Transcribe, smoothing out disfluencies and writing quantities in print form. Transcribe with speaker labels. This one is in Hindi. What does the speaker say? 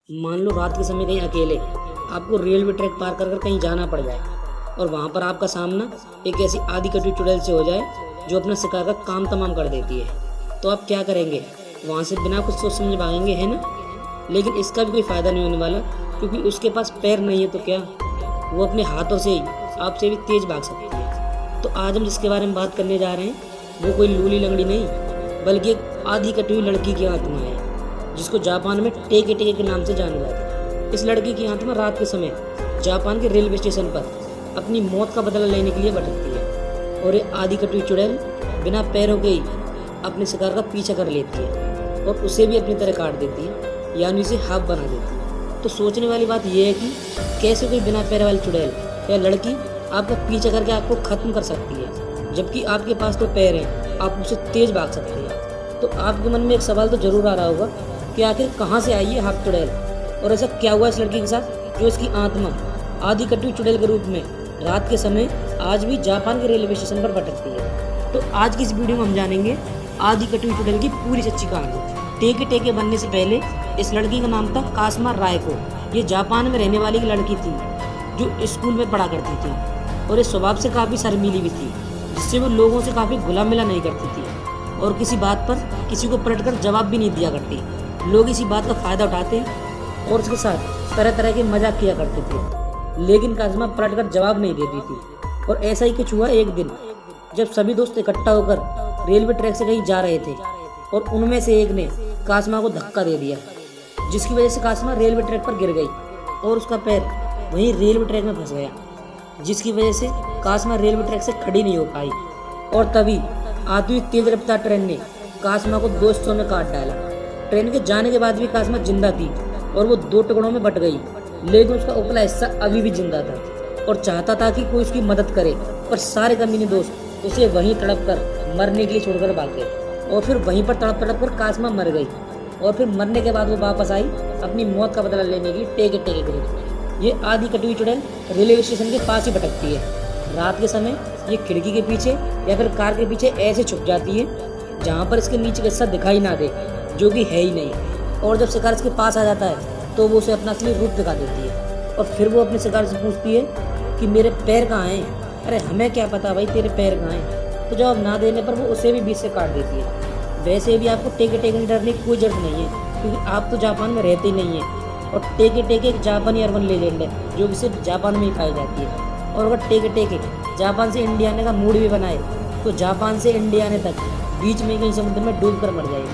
Speaker 1: मान लो रात के समय कहीं अकेले आपको रेलवे ट्रैक पार कर कर कहीं जाना पड़ जाए और वहां पर आपका सामना एक ऐसी आधी कटी चुड़ैल से हो जाए जो अपना शिकार का काम तमाम कर देती है। तो आप क्या करेंगे? वहां से बिना कुछ सोच समझ भागेंगे, है ना? लेकिन इसका भी कोई फायदा नहीं होने वाला, क्योंकि उसके पास पैर नहीं है तो क्या, वो अपने हाथों से ही आपसे भी तेज भाग सकती है। तो आज हम जिसके बारे में बात करने जा रहे हैं वो कोई लूली लंगड़ी नहीं, बल्कि एक आधी कटी हुई लड़की की आत्मा है, जिसको जापान में टेके टेके के नाम से जाना जाता है। इस लड़की की आत्मा रात के समय जापान के रेलवे स्टेशन पर अपनी मौत का बदला लेने के लिए भटकती है, और ये आधी कटी हुई चुड़ैल बिना पैरों के ही अपने शिकार का पीछा कर लेती है और उसे भी अपनी तरह काट देती है, यानी उसे हाफ बना देती है। तो सोचने वाली बात यह है कि कैसे कोई बिना पैर वाली चुड़ैल या लड़की आपका पीछा करके आपको खत्म कर सकती है, जबकि आपके पास तो पैर हैं, आप उसे तेज भाग सकते हैं। तो आपके मन में एक सवाल तो जरूर आ रहा होगा कि आखिर कहाँ से आई है हाफ चुड़ैल, और ऐसा क्या हुआ इस लड़की के साथ जो इसकी आत्मा आधी कटी हुई चुड़ैल के रूप में रात के समय आज भी जापान के रेलवे स्टेशन पर भटकती है। तो आज की इस वीडियो में हम जानेंगे आधी कटी हुई चुड़ैल की पूरी सच्ची कहानी। टेके टेके बनने से पहले इस लड़की का नाम था कासमा रायको। ये जापान में रहने वाली एक लड़की थी जो स्कूल में पढ़ा करती थी, और ये स्वभाव से काफ़ी शर्मीली भी थी, जिससे वो लोगों से काफ़ी घुला मिला नहीं करती थी और किसी बात पर किसी को पलट कर जवाब भी नहीं दिया करती। लोग इसी बात का फ़ायदा उठाते और उसके साथ तरह तरह के मजाक किया करते थे, लेकिन कासमा पलट कर जवाब नहीं देती थी। और ऐसा ही कुछ हुआ एक दिन, जब सभी दोस्त इकट्ठा होकर रेलवे ट्रैक से कहीं जा रहे थे और उनमें से एक ने कासमा को धक्का दे दिया, जिसकी वजह से कासमा रेलवे ट्रैक पर गिर गई और उसका पैर वहीं रेलवे ट्रैक में फंस गया, जिसकी वजह से कासमा रेलवे ट्रैक से खड़ी नहीं हो पाई। और तभी आती हुई तेज रफ्तार ट्रेन ने कासमा को दो हिस्सों में काट डाला। ट्रेन के जाने के बाद भी कासमा जिंदा थी और वो दो टुकड़ों में बट गई, लेकिन उसका उपला हिस्सा अभी भी जिंदा था और चाहता था कि कोई उसकी मदद करे, पर सारे कमीने दोस्त उसे वहीं तड़प कर मरने के लिए छोड़कर भाग गए। और फिर वहीं पर तड़प तड़प कर कासमा मर गई, और फिर मरने के बाद वो वापस आई अपनी मौत का बदला लेने के लिए टेके टेके के रूप। ये आधी कटी हुई चुड़ैल रेलवे स्टेशन के पास ही भटकती है। रात के समय ये खिड़की के पीछे या फिर कार के पीछे ऐसे छुप जाती है जहाँ पर इसके नीचे का हिस्सा दिखाई ना दे, जो कि है ही नहीं। और जब शिकार इसके पास आ जाता है तो वो उसे अपना असली रूप दिखा देती है, और फिर वो अपने शिकार से पूछती है कि मेरे पैर कहाँ हैं? अरे हमें क्या पता भाई तेरे पैर कहाँ हैं? तो जवाब ना देने पर वो उसे भी बीच से काट देती है। वैसे भी आपको टेके टेके डरने की कोई जरूरत नहीं है, क्योंकि आप तो जापान में रहते ही नहीं है। और टेके टेके एक जापानी अर्बन लेजेंड है जो कि सिर्फ जापान में ही पाई जाती है। और अगर टेके टेके जापान से इंडिया आने का मूड भी बनाए तो जापान से इंडिया आने तक बीच में कहीं समुद्र में डूब कर मर जाएगी।